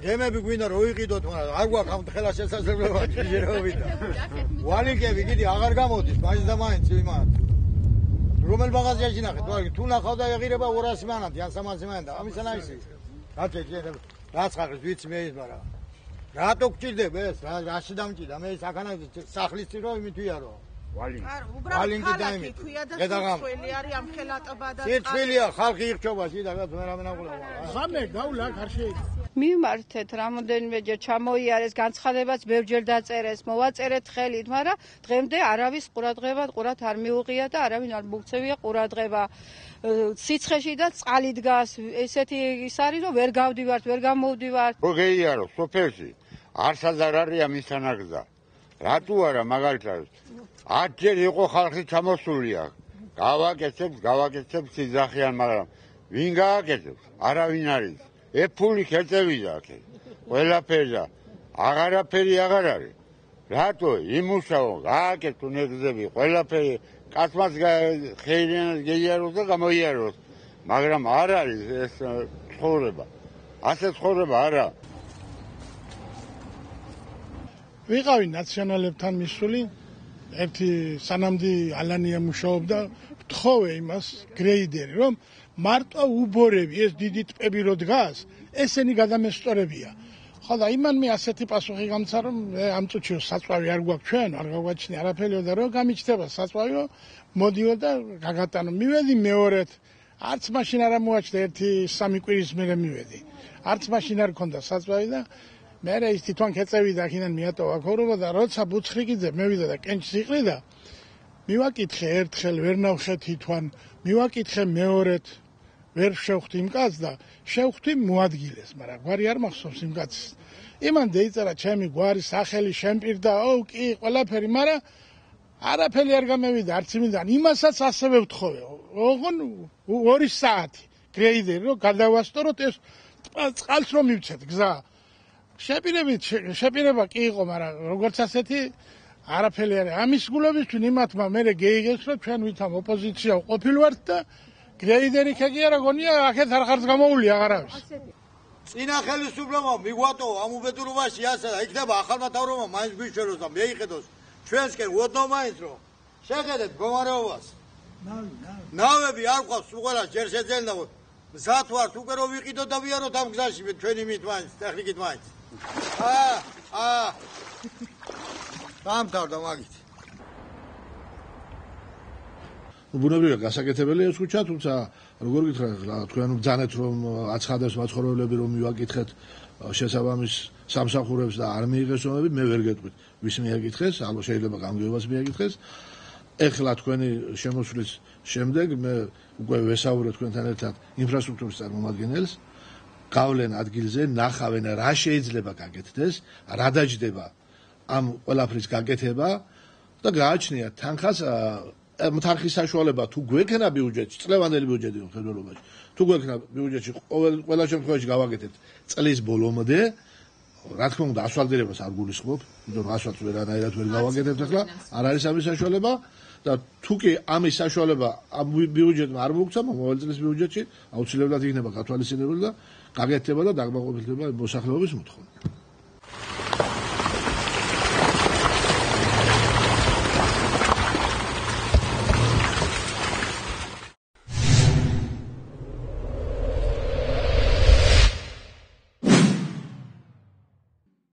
გემები გვინდა რომ ვიყიდოთ, მაგრამ არ გვაქვს ამ ხელა შესაძლებლობა ჭიჭირობით. ვალიკები კიდე აღარ გამოდის, მაინც და მაინც იმათ. რომელ მაღაზიაში ნახეთ, თუ ნახავ და ეღირება 200 მანათი, ან 300 მანათი, ამისა ნაისი. რაც ხარს ვიცი მე ის, მაგრამ რატო გჭირდება ეს? რაში დამჭირდა? მე საქანაზე სახლის წირო იმით ვიარო. ვალინგი დაიმით. სირცხვილი არის ამ ხელატობა და სირცხვილია ხალხი იხჩობა შიდაგაც მე რამე ნაყულა. ღამე გავლა არ შეიძლება. მივმართეთ რამოდენიმეჯერ ჩამოიარეს განცხადებაც ბევრჯერ დაწერეს, მოვაწერეთ ხელით, მაგრამ დღემდე არავის ყურადღება ყურად არ მიუღია და არავინ არ მოუწევია ყურადღება. სიცხეში და წყალი დგას, ესეთი ის არის რომ ვერ გავდივართ, ვერ გამოვდივართ. რო გეიარო სოფელში არსად არ არის ამისანაგზა. რატო არა მაგალითად 10 ჯერ იყო ხალხი ჩამოსული აქ. გავაკეთებ სიძახიან, მაგრამ ვინ გააკეთებს? არავინ არის. ეფული ქეწევიდა აქ. ყველაფერია. აღარაფერი აღარ არის. რატო იმუშაო, გააკეთო ნეგზები, ყველაფერი კაცმაც ხეირიანად გეიაროს და გამოიაროს. მაგრამ არ არის ეს ცხოვრება. ასე ცხოვრება არა. ვიყავი ნაციონალებთან მისული, ერთი სანამდი ალანია მუშაობდა, ვთხოვე იმას გრეიდერი, რომ მარტო უბორები, ეს დიდი ტბები რო დგას, ესენი გადამესწორებია. ხო და იმან მე ასეთი პასუხი გამცა, რომ ამ წუთში საწვავი არ გვაქვს ჩვენ, არ გავაჩნი არაფერიო და რო გამიჩნდება საწვავიო, მოდიო და გაგატანო. მივედი მეორედ, არც მაშინ არ მოაჩნდა ერთი 3 კვირის მერე მივედი. არც მაშინ არ ქონდა საწვავი და მე ის თვითონ ქეწევიდა აქედან მიატოვა ქორობა და როცა ბუცხრიკიძე მევიდა და კენჭს იყრიდა, მივაკითხე ერთხელ ვერ ნავხე თვითონ, მივაკითხე მეორედ ვერ შევხვდი იმ კაცს და შევხვდი მოადგილეს, მაგრამ გვარი არ მახსოვს იმ კაცს. იმან დაიწერა ჩემი გვარი, სახელი, შემპირდა, კი, ყველაფერი, მაგრამ არაფერი არ გამევიდა, არც იმიდან. იმასაც ასევე ვთხოვე. ოღონ 2 საათი გრეიდერი რომ გადავასწოროთ ეს წყალს რომ მივცეთ გზა. შეპირება კი იყო, მაგრამ როგორც ასეთი არაფერი არის. ამის გულობისთვის იმათმა მე გეიგეს, რომ ჩვენ ვითამ ოპოზიცია ყოფილვართ და გრეიდერი ქეგია რა გონია, აქეთ არ ხართ გამოული აღარავის. წინა ხელისუფლებამ მიგვატოვა ამ უბედურობაში ასე და იქნება ახალმა თავრობამ მაინც გვიჩვენოს და მეიხედოს ჩვენსკენ ოდნავ მაინც რომ შეხედეთ მდგომარეობას. ნავები არ ყავს უყურა ჯერ შეძენდა მზად ვართ უკვე რომ ვიყიდოთ და ვიაროთ ამ გზაში ჩვენი მით მაინც ტექნიკით მაინც. დამთავრდა მაგით. ბუნებრივია გასაკეთებელია ეს ქუჩა, თუმცა როგორ გითხრათ, თქვენ ბძანეთ რომ აცხადებს მაცხოვრებლები რომ მივაკითხეთ შესაბამის სამსახურებს და არ მიიღეს ომები, მე ვერ გეტყვით ვის მიაკითხეს, ალბათ შეიძლება გამგეობას მიაკითხეს. ეხლა თქვენი შემოსვლის შემდეგ მე უკვე ვესაუბრე თქვენთან ერთად ინფრასტრუქტურის წარმომადგენელს, გავლენ ადგილზე, ნახავენ რა შეიძლება გაკეთდეს, რა დაჯდება ამ ყველაფრის გაკეთება და გააჩნიათ თანხას თანხის საშუალება თუ გვექნა ბიუჯეტში, წლევანდელი ბიუჯეტი მხედველობაში, თუ გვექნა ბიუჯეტში ყველა შემთხვევაში გავაკეთებთ წლის ბოლომდე, რა თქმა უნდა ასფალტირებას არ გულისხმობ, იმიტომ რომ ასფალტს ვერანაირად ვერ გავაკეთებთ ახლა, არ არის ამის საშუალება და თუ კი ამის საშუალება ამ ბიუჯეტმა არ მოგცა, მომავალ წლის ბიუჯეტში აუცილებლად იქნება გათვალისწინებული და გაკეთდება და დაგმაყოფილდება მოსახლეობის მოთხოვნა.